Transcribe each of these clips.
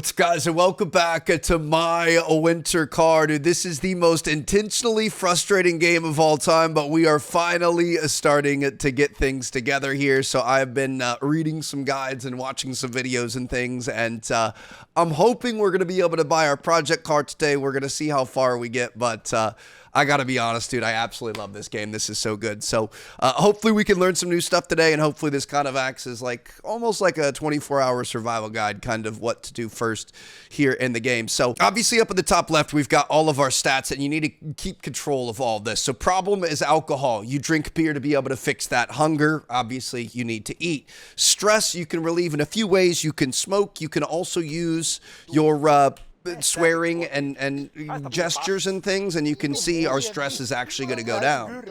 What's up, guys, and welcome back to my winter car. Dude, this is the most intentionally frustrating game of all time, but we are finally starting to get things together here. So I've been reading some guides and watching some videos and things, and I'm hoping we're going to be able to buy our project car today. We're going to see how far we get, but I gotta be honest, dude, I absolutely love this game. This is so good. So hopefully we can learn some new stuff today, and hopefully this kind of acts as like almost like a 24-hour survival guide, kind of what to do first here in the game. So obviously up at the top left, we've got all of our stats, and you need to keep control of all this. So problem is alcohol. You drink beer to be able to fix that. Hunger, obviously you need to eat. Stress, you can relieve in a few ways. You can smoke. You can also use your swearing and gestures and things, and you can see our stress is actually going to go down.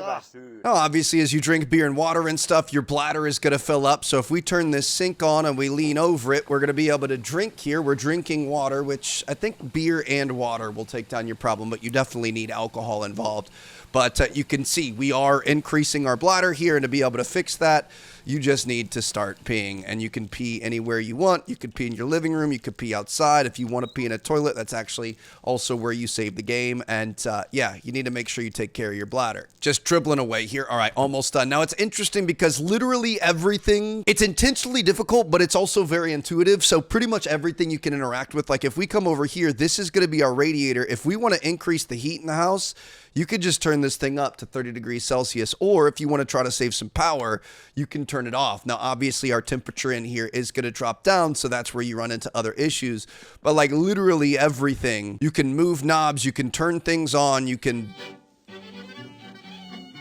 Now, obviously, as you drink beer and water and stuff, your bladder is going to fill up. So if we turn this sink on and we lean over it, we're going to be able to drink here. We're drinking water, which I think beer and water will take down your problem, but you definitely need alcohol involved. But you can see we are increasing our bladder here, and to be able to fix that, you just need to start peeing, and you can pee anywhere you want. You could pee in your living room. You could pee outside. If you want to pee in a toilet, that's actually also where you save the game. And yeah, you need to make sure you take care of your bladder. Just dribbling away here. All right, almost done. Now, it's interesting because literally everything, it's intentionally difficult, but it's also very intuitive. So pretty much everything you can interact with. Like if we come over here, this is going to be our radiator. If we want to increase the heat in the house, you could just turn this thing up to 30 degrees Celsius, or if you want to try to save some power, you can turn it off. Now, obviously, our temperature in here is going to drop down, so that's where you run into other issues. But like literally everything, you can move knobs, you can turn things on, you can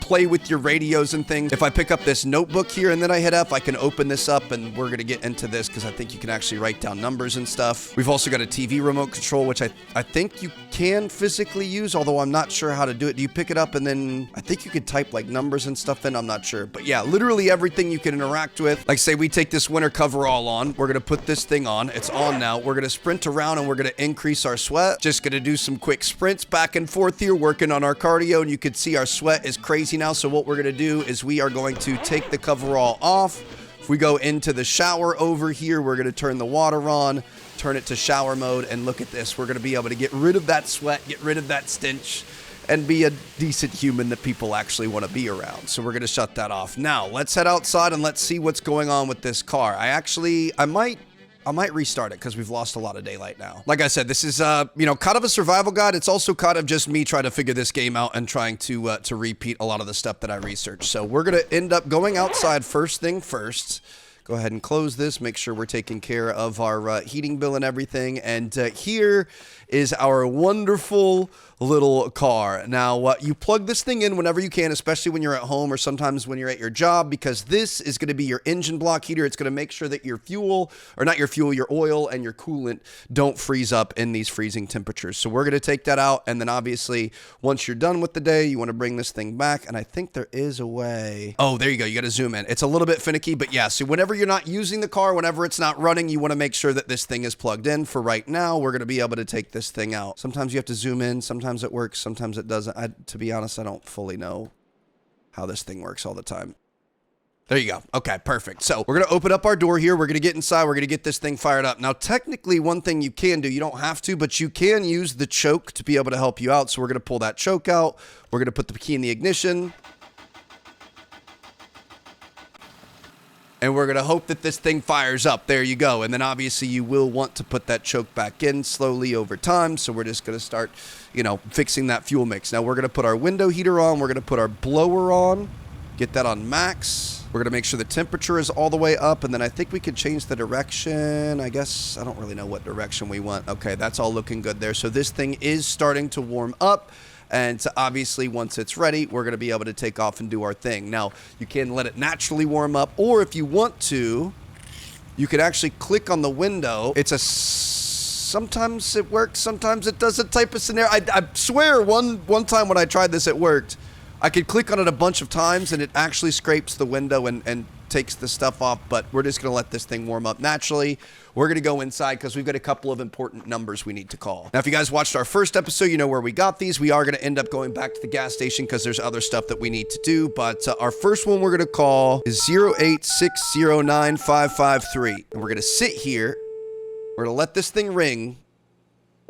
play with your radios and things. If I pick up this notebook here and then I hit F, I can open this up, and we're going to get into this because I think you can actually write down numbers and stuff. We've also got a TV remote control, which I think you can physically use, although I'm not sure how to do it. Do you pick it up and then I think you could type like numbers and stuff in? I'm not sure. But yeah, literally everything you can interact with. Like say we take this winter coverall on. We're going to put this thing on. It's on now. We're going to sprint around and we're going to increase our sweat. Just going to do some quick sprints back and forth here, working on our cardio, and you can see our sweat is crazy now. So what we're going to do is we are going to take the coverall off. If we go into the shower over here, we're going to turn the water on, turn it to shower mode, and look at this. We're going to be able to get rid of that sweat, get rid of that stench, and be a decent human that people actually want to be around. So we're going to shut that off. Now, let's head outside and let's see what's going on with this car. I might restart it because we've lost a lot of daylight now. Like I said, this is, kind of a survival guide. It's also kind of just me trying to figure this game out and trying to repeat a lot of the stuff that I researched. So we're going to end up going outside first thing first. Go ahead and close this. Make sure we're taking care of our heating bill and everything. And here is our wonderful little car. Now, you plug this thing in whenever you can, especially when you're at home or sometimes when you're at your job, because this is going to be your engine block heater. It's going to make sure that your fuel, or not your fuel, your oil and your coolant don't freeze up in these freezing temperatures. So we're going to take that out. And then obviously, once you're done with the day, you want to bring this thing back. And I think there is a way. Oh, there you go. You got to zoom in. It's a little bit finicky, but yeah. So whenever you're not using the car, whenever it's not running, you want to make sure that this thing is plugged in. For right now, we're going to be able to take this thing out. Sometimes you have to zoom in. Sometimes it works. Sometimes it doesn't. To be honest, I don't fully know how this thing works all the time. There you go. Okay, perfect. So we're going to open up our door here. We're going to get inside. We're going to get this thing fired up. Now, technically, one thing you can do, you don't have to, but you can use the choke to be able to help you out. So we're going to pull that choke out. We're going to put the key in the ignition. And we're going to hope that this thing fires up. There you go. And then obviously you will want to put that choke back in slowly over time. So we're just going to start, fixing that fuel mix. Now we're going to put our window heater on. We're going to put our blower on. Get that on max. We're going to make sure the temperature is all the way up. And then I think we could change the direction. I guess I don't really know what direction we want. Okay, that's all looking good there. So this thing is starting to warm up. And so obviously, once it's ready, we're going to be able to take off and do our thing. Now, you can let it naturally warm up, or if you want to, you could actually click on the window. It's sometimes it works, sometimes it doesn't type of scenario. I swear one time when I tried this, it worked. I could click on it a bunch of times, and it actually scrapes the window and takes the stuff off, but we're just going to let this thing warm up naturally. We're going to go inside because we've got a couple of important numbers we need to call. Now, if you guys watched our first episode, you know where we got these. We are going to end up going back to the gas station because there's other stuff that we need to do, but our first one we're going to call is 086095553, and we're going to sit here. We're going to let this thing ring,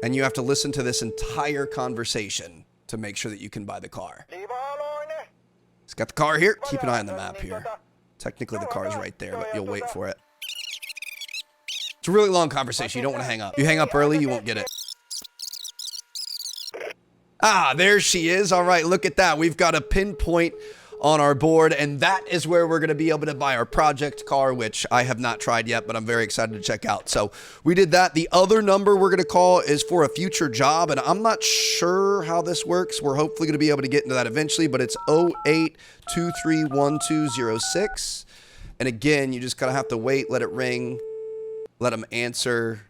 and you have to listen to this entire conversation to make sure that you can buy the car. It's got the car here. Keep an eye on the map here. Technically, the car is right there, but you'll wait for it. It's a really long conversation. You don't want to hang up. You hang up early, you won't get it. Ah, there she is. All right, look at that. We've got a pinpoint on our board, and that is where we're going to be able to buy our project car, which I have not tried yet, but I'm very excited to check out. So we did that. The other number we're going to call is for a future job, and I'm not sure how this works. We're hopefully going to be able to get into that eventually, but it's 08231206. And again, you just kind of have to wait, let it ring, let them answer,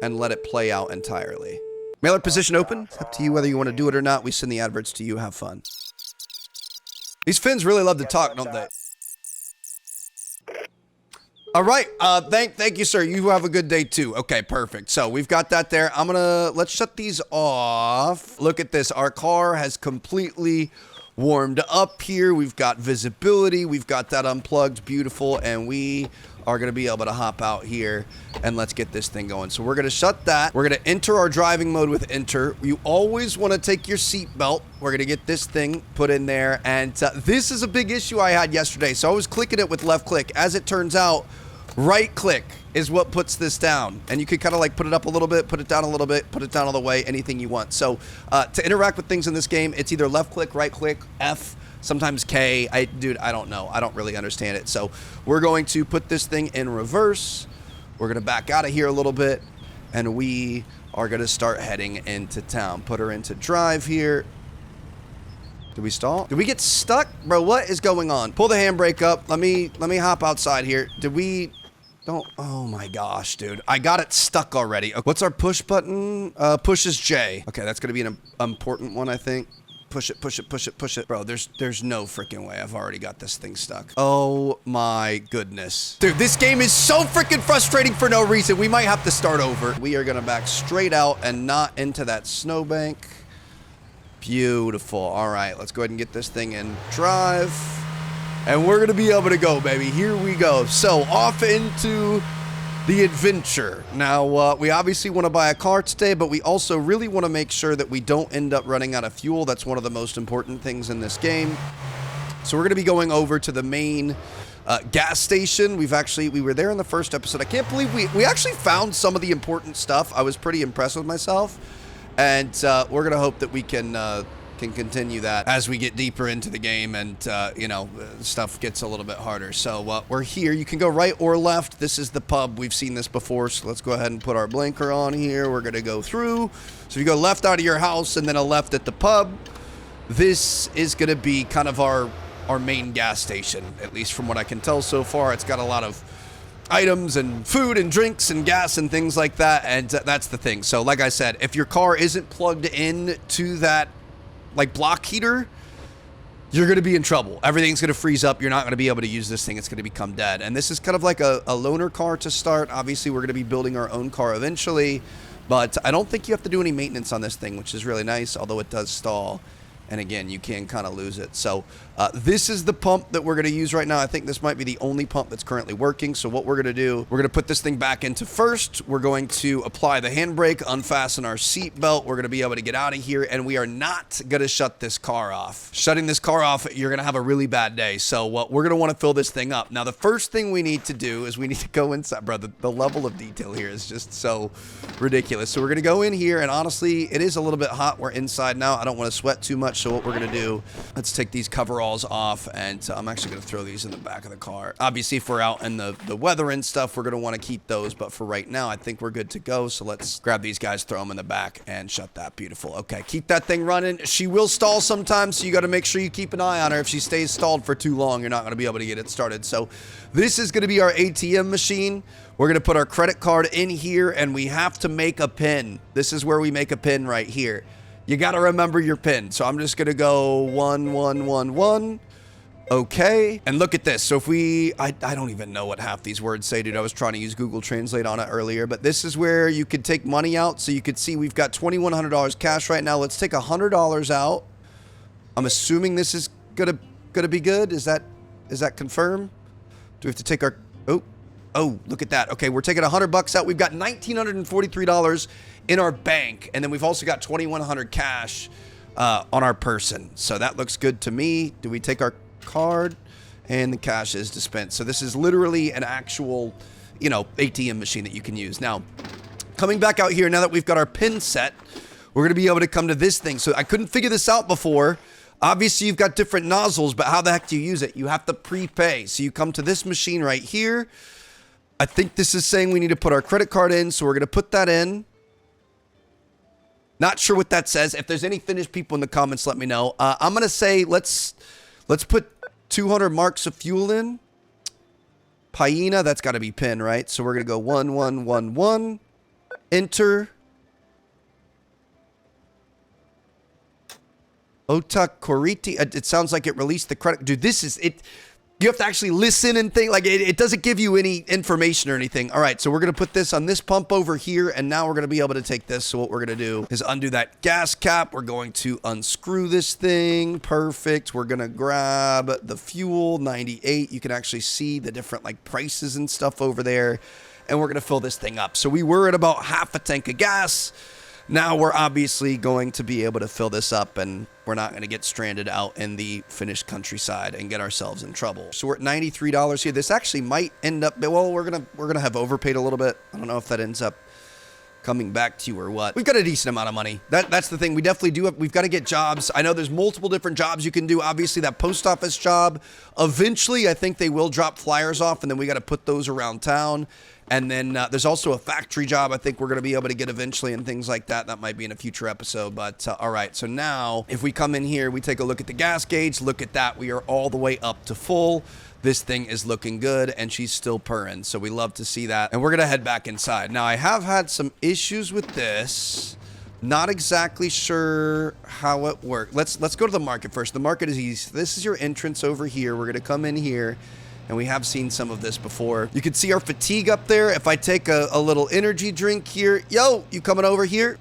and let it play out entirely. Mailer position open. It's up to you whether you want to do it or not. We send the adverts to you. Have fun. These Finns really love to talk, don't they? All right. Thank you, sir. You have a good day too. Okay, perfect. So we've got that there. Let's shut these off. Look at this. Our car has completely warmed up here. We've got visibility. We've got that unplugged. Beautiful. And we are going to be able to hop out here and let's get this thing going. So we're going to shut that. We're going to enter our driving mode with enter. You always want to take your seat belt. We're going to get this thing put in there. And this is a big issue I had yesterday. So I was clicking it with left click. As it turns out, right click is what puts this down. And you can kind of like put it up a little bit, put it down a little bit, put it down all the way, anything you want. So to interact with things in this game, it's either left click, right click, F, sometimes K. Dude, I don't know. I don't really understand it. So we're going to put this thing in reverse. We're going to back out of here a little bit, and we are going to start heading into town. Put her into drive here. Did we stall? Did we get stuck? Bro, what is going on? Pull the handbrake up. Let me hop outside here. Did we... Don't... Oh my gosh, dude. I got it stuck already. What's our push button? Push is J. Okay, that's going to be an important one, I think. Push it, push it, push it, push it. Bro, there's no freaking way. I've already got this thing stuck. Oh my goodness. Dude, this game is so freaking frustrating for no reason. We might have to start over. We are gonna back straight out and not into that snowbank. Beautiful. All right, let's go ahead and get this thing in drive. And we're gonna be able to go, baby. Here we go. So off into the adventure. Now, we obviously want to buy a car today, but we also really want to make sure that we don't end up running out of fuel. That's one of the most important things in this game. So we're going to be going over to the main gas station. We were there in the first episode. I can't believe we actually found some of the important stuff. I was pretty impressed with myself. And we're going to hope that we can continue that as we get deeper into the game and, you know, stuff gets a little bit harder. So we're here. You can go right or left. This is the pub. We've seen this before, so let's go ahead and put our blinker on here. We're going to go through. So if you go left out of your house and then a left at the pub, this is going to be kind of our main gas station, at least from what I can tell so far. It's got a lot of items and food and drinks and gas and things like that, and that's the thing. So like I said, if your car isn't plugged in to that like block heater, you're going to be in trouble. Everything's going to freeze up. You're not going to be able to use this thing. It's going to become dead. And this is kind of like a loaner car to start. Obviously, we're going to be building our own car eventually, but I don't think you have to do any maintenance on this thing, which is really nice, although it does stall. And again, you can kind of lose it. So this is the pump that we're going to use right now. I think this might be the only pump that's currently working. So what we're going to do, we're going to put this thing back into first. We're going to apply the handbrake, unfasten our seat belt. We're going to be able to get out of here. And we are not going to shut this car off. Shutting this car off, you're going to have a really bad day. So we're going to want to fill this thing up. Now, the first thing we need to do is we need to go inside. Bro, the level of detail here is just so ridiculous. So we're going to go in here. And honestly, it is a little bit hot. We're inside now. I don't want to sweat too much. So what we're going to do, let's take these coveralls off, and I'm actually going to throw these in the back of the car. Obviously, if we're out in the weather and stuff, we're going to want to keep those, but for right now, I think we're good to go. So let's grab these guys, throw them in the back, and shut that. Beautiful. Okay, keep that thing running. She will stall sometimes, so you got to make sure you keep an eye on her. If she stays stalled for too long, you're not going to be able to get it started. So this is going to be our ATM machine. We're going to put our credit card in here, and we have to make a PIN. This is where we make a PIN right here. You got to remember your PIN. So I'm just going to go 1111. Okay. And look at this. So if I don't even know what half these words say, dude. I was trying to use Google Translate on it earlier, but this is where you could take money out. So you could see we've got $2,100 cash right now. Let's take $100 out. I'm assuming this is gonna be good. Is that confirmed? Do we have to take our, Oh, look at that. Okay, we're taking $100 out. We've got $1,943 in our bank, and then we've also got $2,100 cash on our person. So that looks good to me. Do we take our card? And the cash is dispensed. So this is literally an actual, you know, ATM machine that you can use. Now, coming back out here, now that we've got our pin set, we're going to be able to come to this thing. So I couldn't figure this out before. Obviously, you've got different nozzles, but how the heck do you use it? You have to prepay. So you come to this machine right here. I think this is saying we need to put our credit card in, so we're going to put that in. Not sure what that says. If there's any Finnish people in the comments, let me know. I'm going to say let's put 200 marks of fuel in. Paina, that's got to be pin, right? So we're going to go 1111. Enter. Ota Koriti. It sounds like it released the credit. Dude, this is it. You have to actually listen and think. Like, it doesn't give you any information or anything. All right, so we're going to put this on this pump over here, and now we're going to be able to take this. So what we're going to do is undo that gas cap. We're going to unscrew this thing. Perfect. We're going to grab the fuel, 98. You can actually see the different, like, prices and stuff over there. And we're going to fill this thing up. So we were at about half a tank of gas. Now we're obviously going to be able to fill this up, and we're not going to get stranded out in the Finnish countryside and get ourselves in trouble. So we're at $93 here. This actually might end up, well, we're gonna have overpaid a little bit. I don't know if that ends up coming back to you or what. We've got a decent amount of money. That's the thing. We definitely do we've got to get jobs. I know there's multiple different jobs you can do. Obviously, that post office job, eventually, I think they will drop flyers off, and then we got to put those around town. And then there's also a factory job I think we're going to be able to get eventually and things like that. That might be in a future episode. But all right, so now if we come in here, we take a look at the gas gauge. Look at that. We are all the way up to full. This thing is looking good, and she's still purring. So we love to see that. And we're going to head back inside. Now, I have had some issues with this. Not exactly sure how it works. Let's go to the market first. The market is easy. This is your entrance over here. We're going to come in here. And we have seen some of this before. You can see our fatigue up there. If I take a little energy drink here. Yo, you coming over here?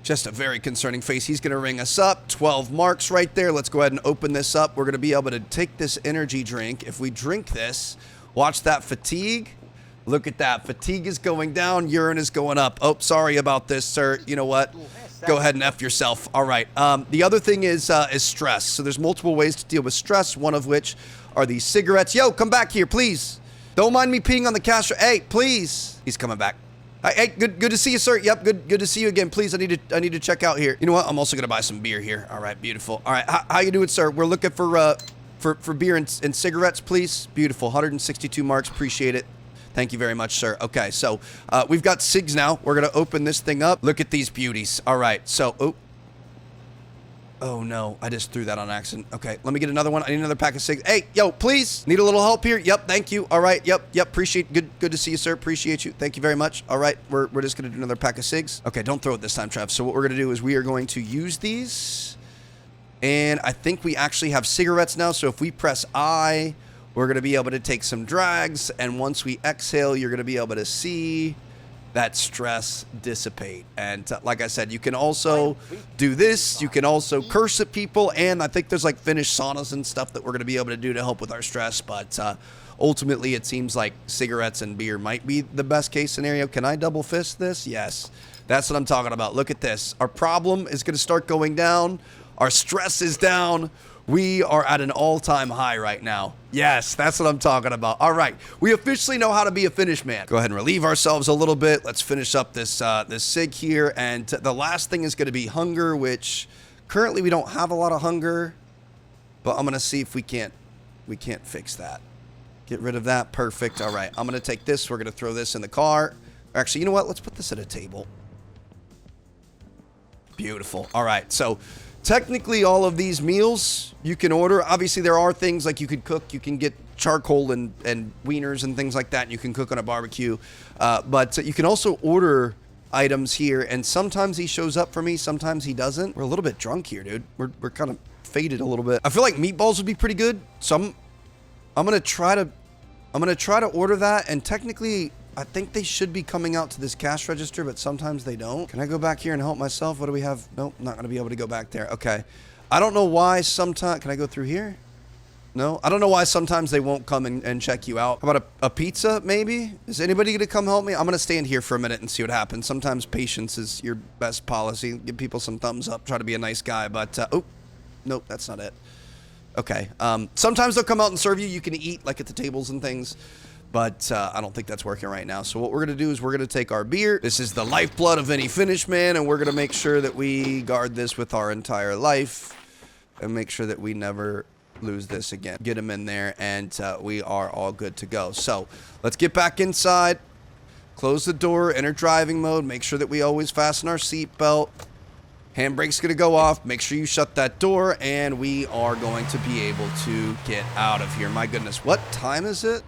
Just a very concerning face. He's going to ring us up. 12 marks right there. Let's go ahead and open this up. We're going to be able to take this energy drink. If we drink this, watch that fatigue. Look at that. Fatigue is going down. Urine is going up. Oh, sorry about this, sir. You know what? Go ahead and F yourself. All right. The other thing is stress. So there's multiple ways to deal with stress, one of which are these cigarettes. Yo, come back here, please. Don't mind me peeing on the cash. Hey, please. He's coming back. Hey, good to see you, sir. Yep, good to see you again. Please, I need to check out here. You know what? I'm also gonna buy some beer here. All right, beautiful. All right, how you doing, sir? We're looking for beer and cigarettes, please. Beautiful. 162 marks. Appreciate it. Thank you very much, sir. Okay, so we've got cigs now. We're gonna open this thing up. Look at these beauties. All right, so oh no, I just threw that on accident. Okay, let me get another one. I need another pack of cigs. Hey, yo, please. Need a little help here? Yep, thank you. All right, yep, appreciate good to see you, sir. Appreciate you. Thank you very much. All right, we're just gonna do another pack of cigs. Okay, don't throw it this time, Trev. So what we're gonna do is we are going to use these. And I think we actually have cigarettes now. So if we press I, we're gonna be able to take some drags. And once we exhale, you're gonna be able to see that stress dissipate. And like I said, you can also do this. You can also curse at people. And I think there's like Finnish saunas and stuff that we're going to be able to do to help with our stress. But ultimately, it seems like cigarettes and beer might be the best case scenario. Can I double fist this? Yes. That's what I'm talking about. Look at this. Our problem is going to start going down. Our stress is down. We are at an all-time high right now. Yes, that's what I'm talking about. All right, we officially know how to be a Finnish man. Go ahead and relieve ourselves a little bit. Let's finish up this this cig here. And the last thing is going to be hunger, which currently we don't have a lot of hunger. But I'm going to see if we can't fix that. Get rid of that. Perfect. All right, I'm going to take this. We're going to throw this in the car. Actually, you know what? Let's put this at a table. Beautiful. All right, so technically, all of these meals you can order. Obviously, there are things like you could cook. You can get charcoal and wieners and things like that, and you can cook on a barbecue. But you can also order items here, and sometimes he shows up for me, sometimes he doesn't. We're a little bit drunk here, dude. We're kind of faded a little bit. I feel like meatballs would be pretty good, so I'm gonna try to order that, and technically, I think they should be coming out to this cash register, but sometimes they don't. Can I go back here and help myself? What do we have? Nope, not going to be able to go back there. Okay. I don't know why sometimes... Can I go through here? No? I don't know why sometimes they won't come and check you out. How about a pizza, maybe? Is anybody going to come help me? I'm going to stand here for a minute and see what happens. Sometimes patience is your best policy. Give people some thumbs up. Try to be a nice guy, but... oh, nope, that's not it. Okay. Sometimes they'll come out and serve you. You can eat, like, at the tables and things. But I don't think that's working right now. So what we're going to do is we're going to take our beer. This is the lifeblood of any Finnish man, and we're going to make sure that we guard this with our entire life and make sure that we never lose this again. Get him in there, and we are all good to go. So let's get back inside, close the door, enter driving mode, make sure that we always fasten our seatbelt. Handbrake's going to go off. Make sure you shut that door, and we are going to be able to get out of here. My goodness, what time is it?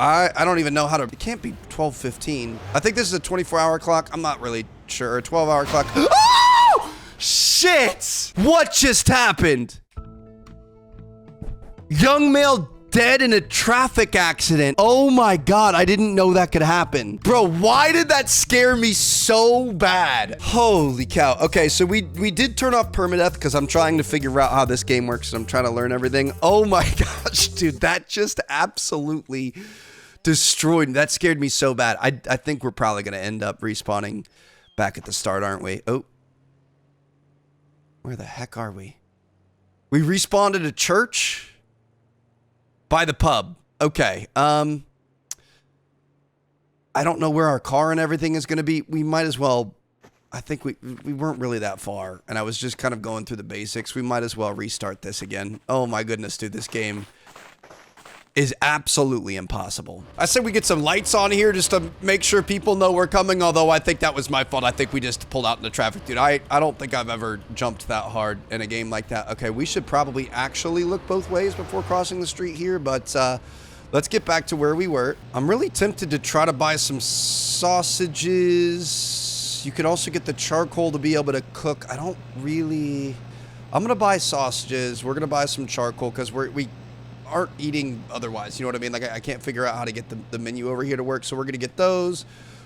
I don't even know how to... It can't be 12:15. I think this is a 24-hour clock. I'm not really sure. A 12-hour clock. Oh! Shit! What just happened? Young male dead in a traffic accident. Oh my God, I didn't know that could happen. Bro, why did that scare me so bad? Holy cow. Okay, so we did turn off permadeath because I'm trying to figure out how this game works and I'm trying to learn everything. Oh my gosh, dude, that just absolutely destroyed me. That scared me so bad. I think we're probably going to end up respawning back at the start, aren't we? Oh. Where the heck are we? We respawned at a church? By the pub. Okay. I don't know where our car and everything is going to be. We might as well... I think we weren't really that far, and I was just kind of going through the basics. We might as well restart this again. Oh my goodness, dude, this game is absolutely impossible. I said we get some lights on here just to make sure people know we're coming, although I think that was my fault. I think we just pulled out in the traffic, dude. I don't think I've ever jumped that hard in a game like that. Okay, we should probably actually look both ways before crossing the street here, but let's get back to where we were. I'm really tempted to try to buy some sausages. You could also get the charcoal to be able to cook. I don't really... I'm going to buy sausages. We're going to buy some charcoal because we aren't eating otherwise. You know what I mean? Like, I can't figure out how to get the menu over here to work. So we're going to get those.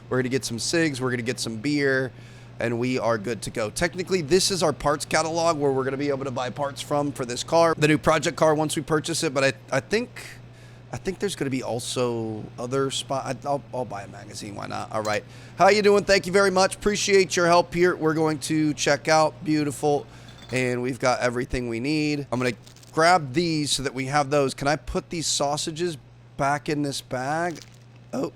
We're going to get some cigs. We're going to get some beer. And we are good to go. Technically, this is our parts catalog where we're going to be able to buy parts from for this car. The new project car once we purchase it. But I think there's going to be also other spots. I'll buy a magazine. Why not? All right. How you doing? Thank you very much. Appreciate your help here. We're going to check out. Beautiful. And we've got everything we need. I'm going to grab these so that we have those. Can I put these sausages back in this bag? Oh,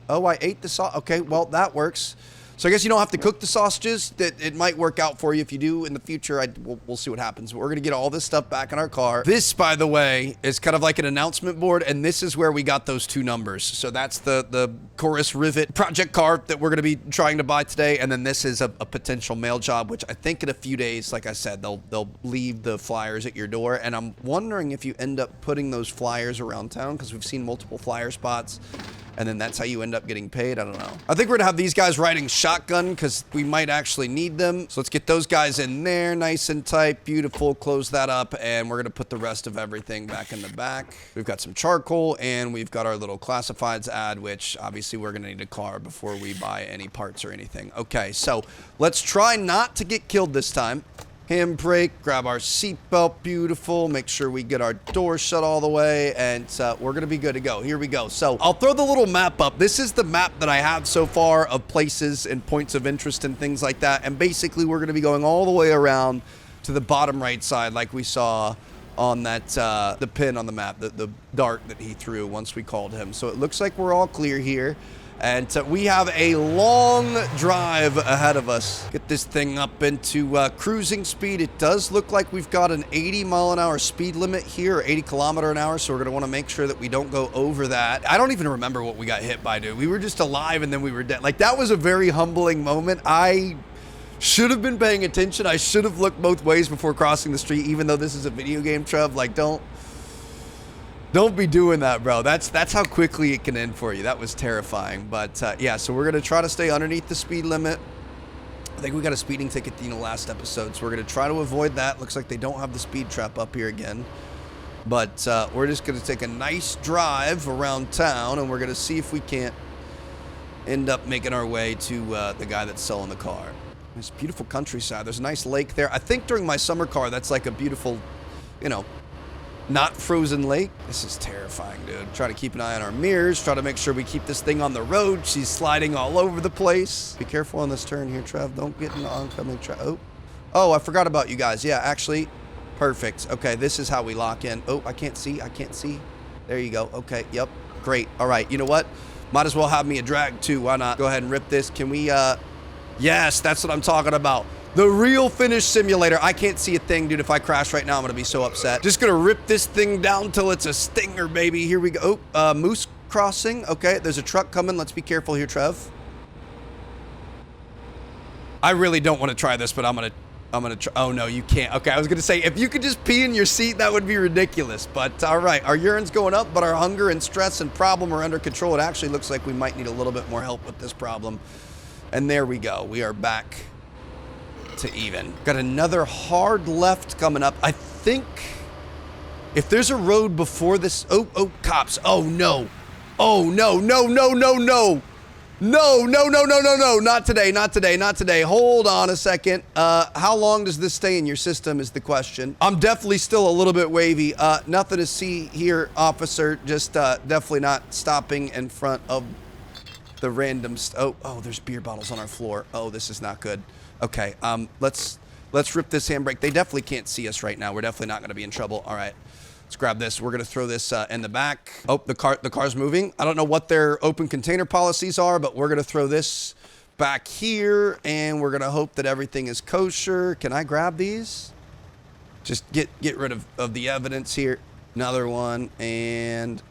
I ate the sauce. Okay, well, that works. So I guess you don't have to cook the sausages. It might work out for you if you do in the future. We'll see what happens. But we're going to get all this stuff back in our car. This, by the way, is kind of like an announcement board, and this is where we got those two numbers. So that's the Chorus Rivet project car that we're going to be trying to buy today, and then this is a potential mail job, which I think in a few days, like I said, they'll leave the flyers at your door, and I'm wondering if you end up putting those flyers around town, because we've seen multiple flyer spots, and then that's how you end up getting paid. I don't know. I think we're gonna have these guys riding shotgun because we might actually need them. So let's get those guys in there nice and tight. Beautiful. Close that up, and we're gonna put the rest of everything back in the back. We've got some charcoal, and we've got our little classifieds ad, which obviously we're gonna need a car before we buy any parts or anything. Okay, so let's try not to get killed this time. Handbrake, grab our seatbelt, beautiful. Make sure we get our door shut all the way, and we're gonna be good to go. Here we go. So I'll throw the little map up. This is the map that I have so far of places and points of interest and things like that. And basically, we're gonna be going all the way around to the bottom right side, like we saw on that the pin on the map, the dart that he threw once we called him. So it looks like we're all clear here. And we have a long drive ahead of us. Get this thing up into cruising speed. It does look like we've got an 80-mile-an-hour speed limit here, or 80-kilometer-an-hour, so we're going to want to make sure that we don't go over that. I don't even remember what we got hit by, dude. We were just alive, and then we were dead. Like, that was a very humbling moment. I should have been paying attention. I should have looked both ways before crossing the street, even though this is a video game, Trev. Like, don't be doing that, bro. That's how quickly it can end for you. That was terrifying. But yeah, so we're gonna try to stay underneath the speed limit. I think we got a speeding ticket last episode, so we're gonna try to avoid that. Looks like they don't have the speed trap up here again. But we're just gonna take a nice drive around town, and we're gonna see if we can't end up making our way to the guy that's selling the car. There's beautiful countryside. There's a nice lake there. I think during my summer car, that's like a beautiful, you know, Not frozen lake. This is terrifying, dude. Try to keep an eye on our mirrors. Try to make sure we keep this thing on the road. She's sliding all over the place. Be careful on this turn here, Trev. Don't get in the oncoming Oh, I forgot about you guys. Yeah, actually, perfect. Okay, this is how we lock in. Oh, I can't see. There you go. Okay, yep. Great. All right, you know what? Might as well have me a drag too. Why not? Go ahead and rip this. Can we, yes, that's what I'm talking about. The real finish simulator. I can't see a thing, dude. If I crash right now, I'm gonna be so upset. Just gonna rip this thing down till it's a stinger, baby. Here we go. Oh, moose crossing. Okay, there's a truck coming. Let's be careful here, Trev. I really don't want to try this, but I'm gonna try. Oh no, you can't. Okay, I was gonna say, if you could just pee in your seat, that would be ridiculous. But all right, our urine's going up, but our hunger and stress and problem are under control. It actually looks like we might need a little bit more help with this problem. And there we go. We are back to even. Got another hard left coming up. I think if there's a road before this. Oh, cops. Oh no. Oh no. No. Not today. Hold on a second. How long does this stay in your system is the question. I'm definitely still a little bit wavy. Nothing to see here, officer. Just definitely not stopping in front of the random. Oh, there's beer bottles on our floor. Oh, this is not good. Okay, let's rip this handbrake. They definitely can't see us right now. We're definitely not going to be in trouble. All right, let's grab this. We're going to throw this in the back. Oh, the car's moving. I don't know what their open container policies are, but we're going to throw this back here, and we're going to hope that everything is kosher. Can I grab these? Just get rid of the evidence here. Another one, and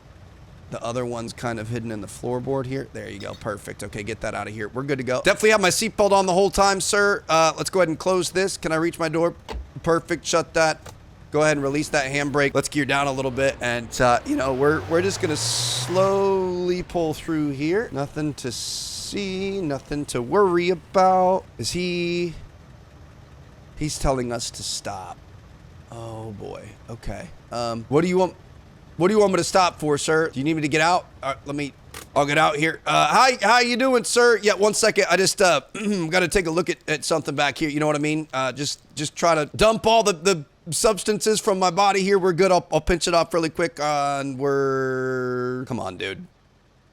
the other one's kind of hidden in the floorboard here. There you go. Perfect. Okay, get that out of here. We're good to go. Definitely have my seatbelt on the whole time, sir. Let's go ahead and close this. Can I reach my door? Perfect. Shut that. Go ahead and release that handbrake. Let's gear down a little bit. And, you know, we're just going to slowly pull through here. Nothing to see. Nothing to worry about. He's telling us to stop. Oh, boy. Okay. What do you want? What do you want me to stop for, sir? Do you need me to get out? I'll get out here. Hi, how you doing, sir? Yeah, one second. I just, got to take a look at something back here. You know what I mean? Just try to dump all the substances from my body here. We're good. I'll pinch it off really quick. Come on, dude.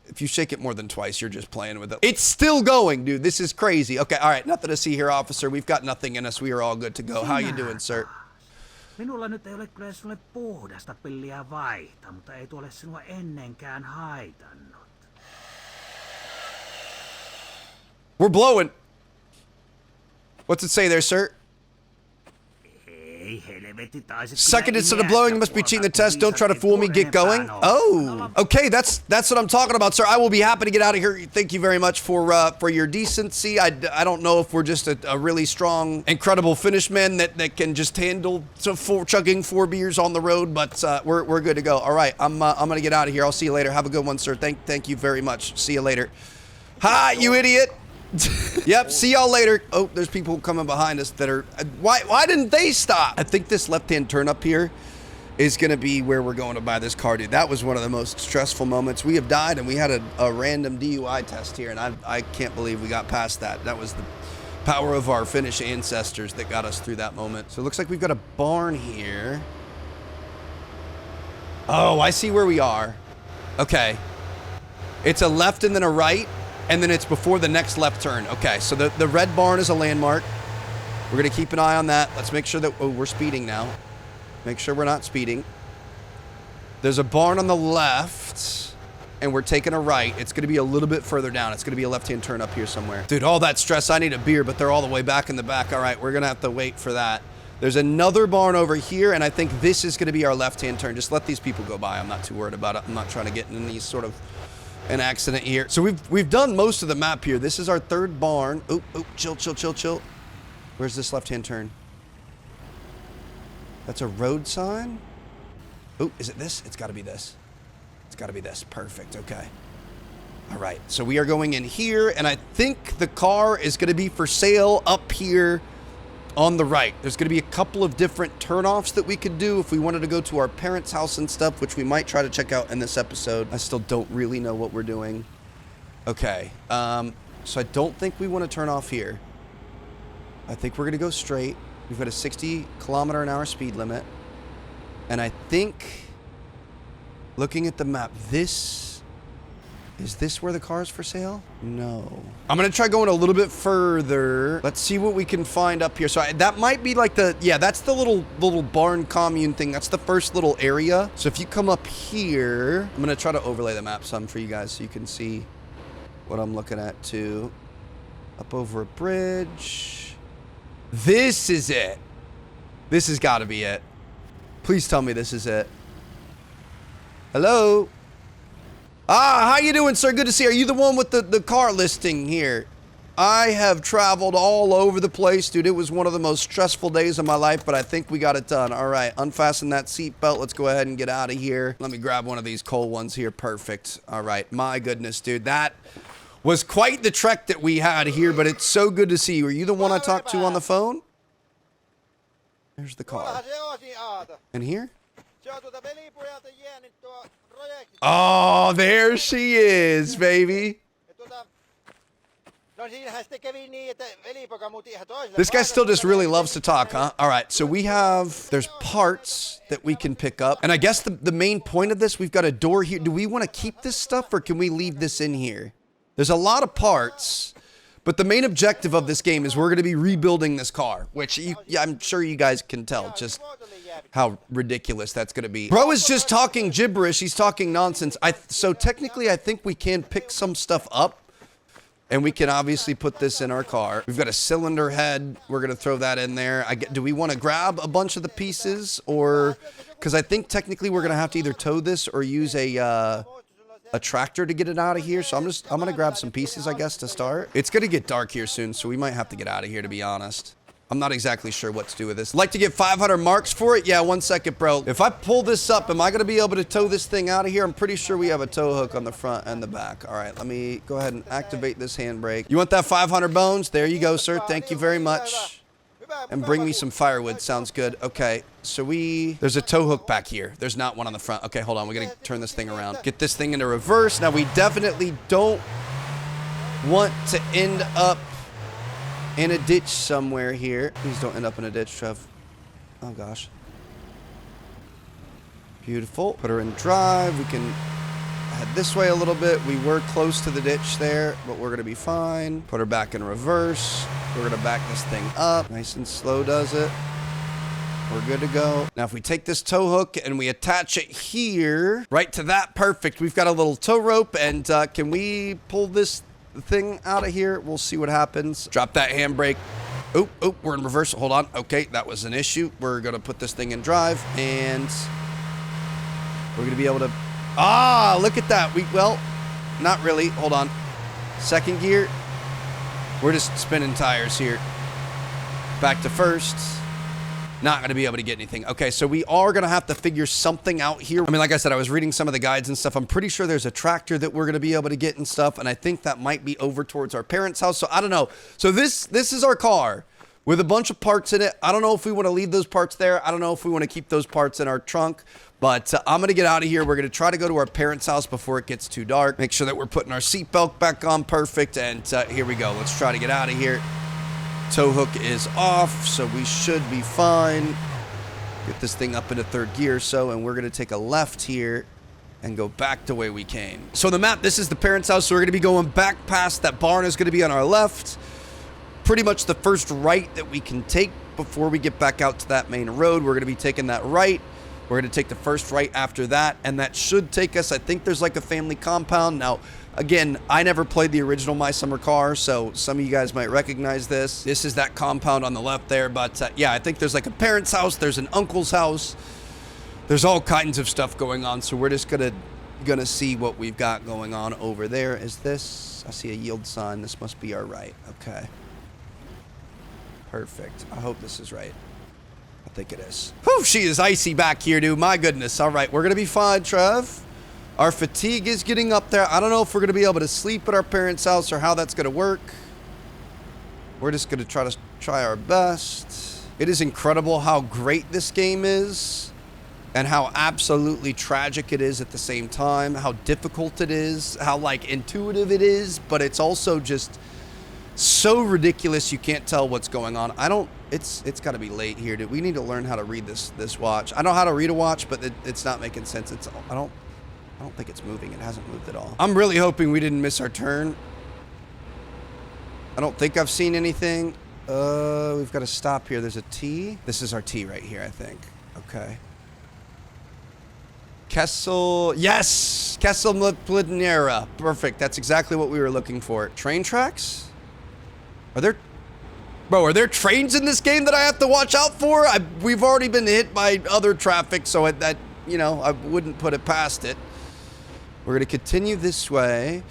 If you shake it more than twice, you're just playing with it. It's still going, dude. This is crazy. Okay, all right. Nothing to see here, officer. We've got nothing in us. We are all good to go. How you doing, sir? Minulla nyt ei ole kyllä sulle puhdasta pilliä vaihtaa, mutta ei tuole sinua ennenkään haitannut. We're blowing. What's it say there, sir? Second, instead of blowing, you must be cheating the test. Don't try to fool me. Get going. Oh, okay. That's what I'm talking about, sir. I will be happy to get out of here. Thank you very much for your decency. I don't know if we're just a really strong, incredible finish man that can just handle chugging 4 beers on the road, but we're good to go. All right, I'm gonna get out of here. I'll see you later. Have a good one, sir. Thank you very much. See you later. Hi, you idiot. Yep, see y'all later. Oh, there's people coming behind us that are... Why didn't they stop? I think this left-hand turn up here is going to be where we're going to buy this car, dude. That was one of the most stressful moments. We have died, and we had a random DUI test here, and I can't believe we got past that. That was the power of our Finnish ancestors that got us through that moment. So it looks like we've got a barn here. Oh, I see where we are. Okay. It's a left and then a right. And then it's before the next left turn. Okay, so the red barn is a landmark. We're going to keep an eye on that. Let's make sure that... Oh, we're speeding now. Make sure we're not speeding. There's a barn on the left, and we're taking a right. It's going to be a little bit further down. It's going to be a left-hand turn up here somewhere. Dude, all that stress. I need a beer, but they're all the way back in the back. All right, we're going to have to wait for that. There's another barn over here, and I think this is going to be our left-hand turn. Just let these people go by. I'm not too worried about it. I'm not trying to get in these sort of... an accident here. So we've done most of the map here. This is our third barn. Oh, chill. Where's this left-hand turn? That's a road sign? Oh, is it this? It's got to be this. It's got to be this. Perfect. Okay. All right. So we are going in here, and I think the car is going to be for sale up here on the right. There's going to be a couple of different turnoffs that we could do if we wanted to go to our parents' house and stuff, which we might try to check out in this episode. I still don't really know what we're doing. Okay. So I don't think we want to turn off here. I think we're going to go straight. We've got a 60 km/h speed limit. And I think, looking at the map, is this where the car is for sale? No. I'm gonna try going a little bit further. Let's see what we can find up here. So that might be like that's the little barn commune thing. That's the first little area. So if you come up here, I'm gonna try to overlay the map some for you guys so you can see what I'm looking at too. Up over a bridge. This is it. This has got to be it. Please tell me this is it. Hello? Ah, how you doing, sir? Good to see you. Are you the one with the car listing here? I have traveled all over the place, dude. It was one of the most stressful days of my life, but I think we got it done. All right, unfasten that seatbelt. Let's go ahead and get out of here. Let me grab one of these cold ones here. Perfect. All right, my goodness, dude. That was quite the trek that we had here, but it's so good to see you. Are you the one I talked to on the phone? There's the car. And here? Oh, there she is, baby. This guy still just really loves to talk, huh? All right, so there's parts that we can pick up. And I guess the main point of this, we've got a door here. Do we want to keep this stuff or can we leave this in here? There's a lot of parts, but the main objective of this game is we're going to be rebuilding this car, which I'm sure you guys can tell just how ridiculous that's going to be. Bro is just talking gibberish. He's talking nonsense. So technically, I think we can pick some stuff up, and we can obviously put this in our car. We've got a cylinder head. We're going to throw that in there. Do we want to grab a bunch of the pieces, or because I think technically we're going to have to either tow this or use a tractor to get it out of here. So I'm going to grab some pieces, I guess, to start. It's going to get dark here soon, so we might have to get out of here, to be honest. I'm not exactly sure what to do with this. Like to get 500 marks for it? Yeah, 1 second, bro. If I pull this up, am I going to be able to tow this thing out of here? I'm pretty sure we have a tow hook on the front and the back. All right, let me go ahead and activate this handbrake. You want that 500 bones? There you go, sir. Thank you very much. And bring me some firewood. Sounds good. Okay, so there's a tow hook back here. There's not one on the front. Okay, hold on. We're going to turn this thing around. Get this thing into reverse. Now, we definitely don't want to end up in a ditch somewhere here. Please don't end up in a ditch, Trev. Oh, gosh. Beautiful. Put her in drive. We can head this way a little bit. We were close to the ditch there, but we're going to be fine. Put her back in reverse. We're going to back this thing up. Nice and slow does it. We're good to go. Now, if we take this tow hook and we attach it here, right to that, perfect. We've got a little tow rope, and can we pull this thing out of here? We'll see what happens. Drop that handbrake. Oh, we're in reverse. Hold on. Okay, that was an issue. We're going to put this thing in drive, and we're going to be able to... Ah, look at that. Well, not really. Hold on. Second gear. We're just spinning tires here. Back to first. Not going to be able to get anything. Okay, so we are going to have to figure something out here. I mean, like I said, I was reading some of the guides and stuff. I'm pretty sure there's a tractor that we're going to be able to get and stuff, and I think that might be over towards our parents' house. So I don't know. So this is our car with a bunch of parts in it. I don't know if we want to leave those parts there. I don't know if we want to keep those parts in our trunk. But I'm going to get out of here. We're going to try to go to our parents' house before it gets too dark. Make sure that we're putting our seatbelt back on. Perfect. And here we go. Let's try to get out of here. Tow hook is off, so we should be fine. Get this thing up into third gear and we're going to take a left here and go back the way we came. So on the map, this is the parents' house, so we're going to be going back past that barn. Is going to be on our left. Pretty much the first right that we can take before we get back out to that main road. We're going to be taking that right. We're going to take the first right after that, and that should take us, I think there's like a family compound. Now, again, I never played the original My Summer Car, so some of you guys might recognize this. This is that compound on the left there, but yeah, I think there's like a parent's house, there's an uncle's house. There's all kinds of stuff going on, so we're just gonna see what we've got going on over there. Is this? I see a yield sign. This must be our right. Okay. Perfect. I hope this is right. I think it is. Whew, she is icy back here, dude. My goodness. All right, we're going to be fine, Trev. Our fatigue is getting up there. I don't know if we're going to be able to sleep at our parents' house or how that's going to work. We're just going to try our best. It is incredible how great this game is and how absolutely tragic it is at the same time, how difficult it is, how like intuitive it is, but it's also just so ridiculous you can't tell what's going on. I don't, it's got to be late here, dude. We need to learn how to read this watch. I know how to read a watch, but it's not making sense. I don't think it's moving. It hasn't moved at all. I'm really hoping we didn't miss our turn. I don't think I've seen anything. We've got to stop here. There's a T. This is our T right here, I think. Okay. Kessel, yes! Kessel Plinera. Perfect. That's exactly what we were looking for. Train tracks? Are there trains in this game that I have to watch out for? We've already been hit by other traffic, so you know, I wouldn't put it past it. We're going to continue this way.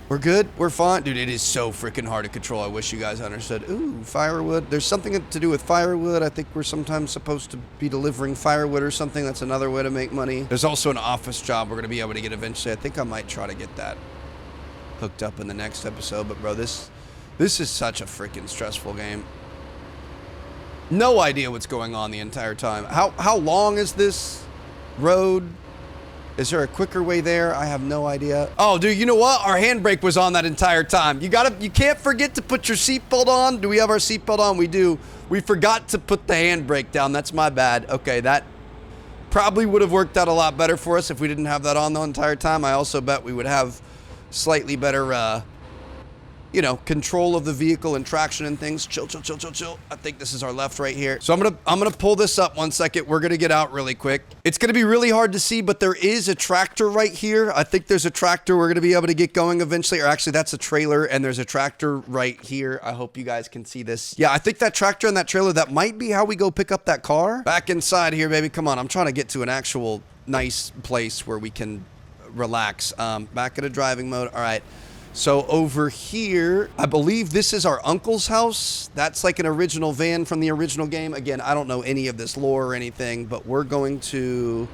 We're good. We're fine. Dude, it is so freaking hard to control. I wish you guys understood. Ooh, firewood. There's something to do with firewood. I think we're sometimes supposed to be delivering firewood or something. That's another way to make money. There's also an office job we're going to be able to get eventually. I think I might try to get that hooked up in the next episode. But, bro, this is such a freaking stressful game. No idea what's going on the entire time. How long is this road? Is there a quicker way there? I have no idea. Oh, dude, you know what? Our handbrake was on that entire time. You can't forget to put your seatbelt on. Do we have our seatbelt on? We do. We forgot to put the handbrake down. That's my bad. Okay, that probably would have worked out a lot better for us if we didn't have that on the entire time. I also bet we would have slightly better, you know, control of the vehicle and traction and things. Chill. I think this is our left right here. So I'm gonna pull this up 1 second. We're gonna get out really quick. It's gonna be really hard to see, but there is a tractor right here. I think there's a tractor we're gonna be able to get going eventually, or actually that's a trailer and there's a tractor right here. I hope you guys can see this. Yeah, I think that tractor and that trailer, that might be how we go pick up that car. Back inside here, baby. Come on, I'm trying to get to an actual nice place where we can relax. Back into driving mode. All right. So over here, I believe this is our uncle's house. That's like an original van from the original game. Again, I don't know any of this lore or anything, but we're going to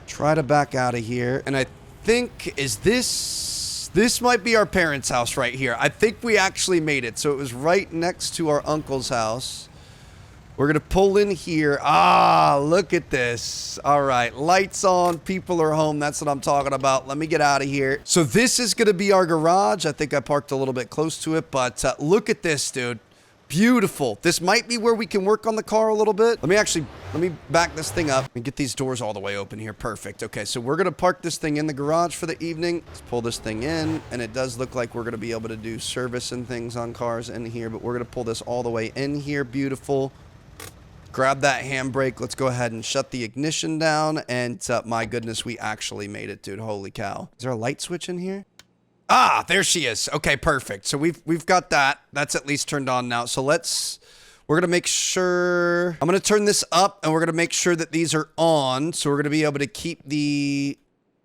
try to back out of here. And I think, this might be our parents' house right here. I think we actually made it. So it was right next to our uncle's house. We're going to pull in here. Ah, look at this. All right, lights on, people are home. That's what I'm talking about. Let me get out of here. So this is going to be our garage. I think I parked a little bit close to it, but look at this, dude. Beautiful. This might be where we can work on the car a little bit. Let me back this thing up and get these doors all the way open here. Perfect. Okay, so we're going to park this thing in the garage for the evening. Let's pull this thing in, and it does look like we're going to be able to do service and things on cars in here, but we're going to pull this all the way in here. Beautiful. Grab that handbrake. Let's go ahead and shut the ignition down. And my goodness, we actually made it, dude. Holy cow. Is there a light switch in here? Ah, there she is. Okay, perfect. So we've got that. That's at least turned on now. So we're going to make sure, I'm going to turn this up and we're going to make sure that these are on. So we're going to be able to keep the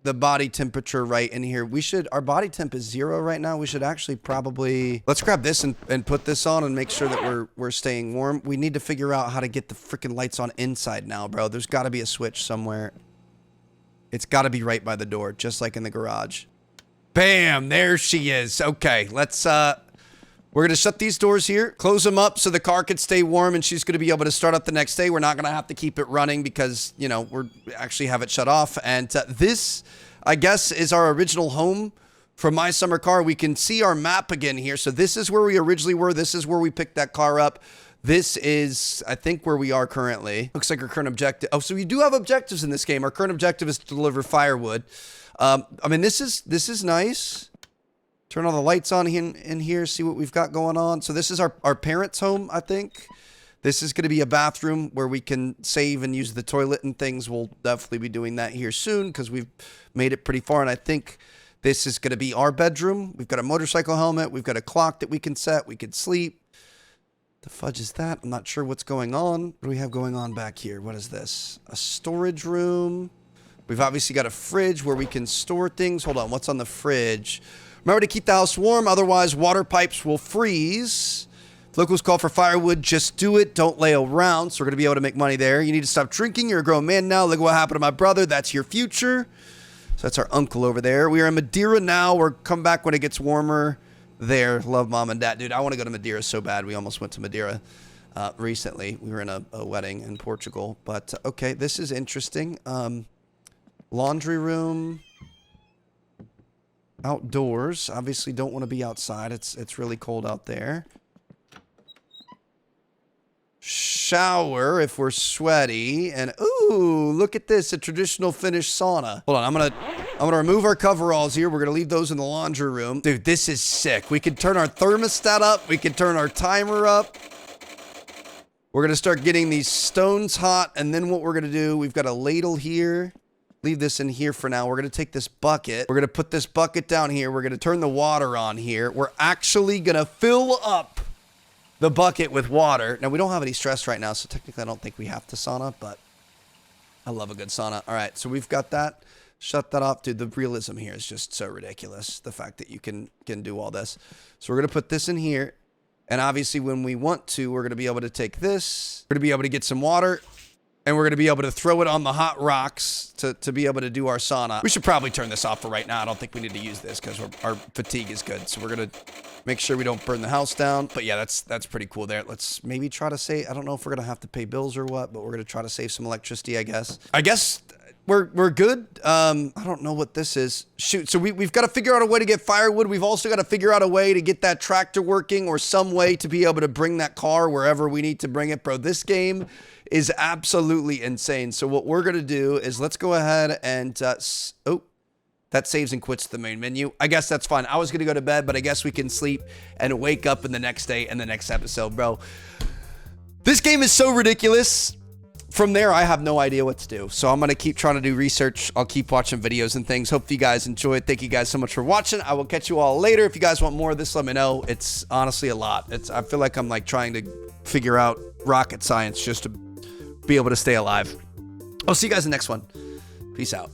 body temperature right in here. Our body temp is 0 right now. We should actually probably, let's grab this and put this on and make sure that we're staying warm. We need to figure out how to get the freaking lights on inside now, bro. There's got to be a switch somewhere. It's got to be right by the door, just like in the garage. Bam, there she is. Okay, we're going to shut these doors here, close them up so the car can stay warm and she's going to be able to start up the next day. We're not going to have to keep it running because, you know, we actually have it shut off. And this, I guess, is our original home from My Summer Car. We can see our map again here. So this is where we originally were. This is where we picked that car up. This is, I think, where we are currently. Looks like our current objective. Oh, so we do have objectives in this game. Our current objective is to deliver firewood. I mean, this is nice. Turn all the lights on in here, see what we've got going on. So this is our parents' home, I think. This is going to be a bathroom where we can save and use the toilet and things. We'll definitely be doing that here soon because we've made it pretty far. And I think this is going to be our bedroom. We've got a motorcycle helmet. We've got a clock that we can set. We can sleep. The fudge is that? I'm not sure what's going on. What do we have going on back here? What is this? A storage room. We've obviously got a fridge where we can store things. Hold on, what's on the fridge? Remember to keep the house warm, otherwise water pipes will freeze. If locals call for firewood, just do it. Don't lay around, so we're going to be able to make money there. You need to stop drinking. You're a grown man now. Look at what happened to my brother. That's your future. So that's our uncle over there. We are in Madeira now. We'll come back when it gets warmer there. Love mom and dad. Dude, I want to go to Madeira so bad. We almost went to Madeira recently. We were in a wedding in Portugal. But, okay, this is interesting. Laundry room. outdoors. Obviously don't want to be outside. It's really cold out there. Shower if we're sweaty. And ooh, look at this, a traditional Finnish sauna. Hold on, I'm gonna remove our coveralls here. We're gonna leave those in the laundry room. Dude, this is sick. We can turn our thermostat up. We can turn our timer up. We're gonna start getting these stones hot, and then what we're gonna do, we've got a ladle here. Leave this in here for now. We're gonna take this bucket. We're gonna put this bucket down here. We're gonna turn the water on here. We're actually gonna fill up the bucket with water. Now, we don't have any stress right now, so technically I don't think we have to sauna, but I love a good sauna. All right, so we've got that. Shut that off. Dude, the realism here is just so ridiculous. The fact that you can do all this. So we're gonna put this in here. And obviously, when we want to, we're going to be able to take this. We're going to be able to get some water. And we're going to be able to throw it on the hot rocks to be able to do our sauna. We should probably turn this off for right now. I don't think we need to use this because our fatigue is good. So we're going to make sure we don't burn the house down. But yeah, that's pretty cool there. Let's maybe try to save. I don't know if we're going to have to pay bills or what, but we're going to try to save some electricity, I guess. We're good. I don't know what this is. Shoot, so we've got to figure out a way to get firewood. We've also got to figure out a way to get that tractor working or some way to be able to bring that car wherever we need to bring it. Bro, this game is absolutely insane. So what we're going to do is let's go ahead and... oh, that saves and quits the main menu. I guess that's fine. I was going to go to bed, but I guess we can sleep and wake up in the next day and the next episode, bro. This game is so ridiculous. From there, I have no idea what to do. So I'm going to keep trying to do research. I'll keep watching videos and things. Hope you guys enjoy it. Thank you guys so much for watching. I will catch you all later. If you guys want more of this, let me know. It's honestly a lot. I feel like I'm like trying to figure out rocket science just to be able to stay alive. I'll see you guys in the next one. Peace out.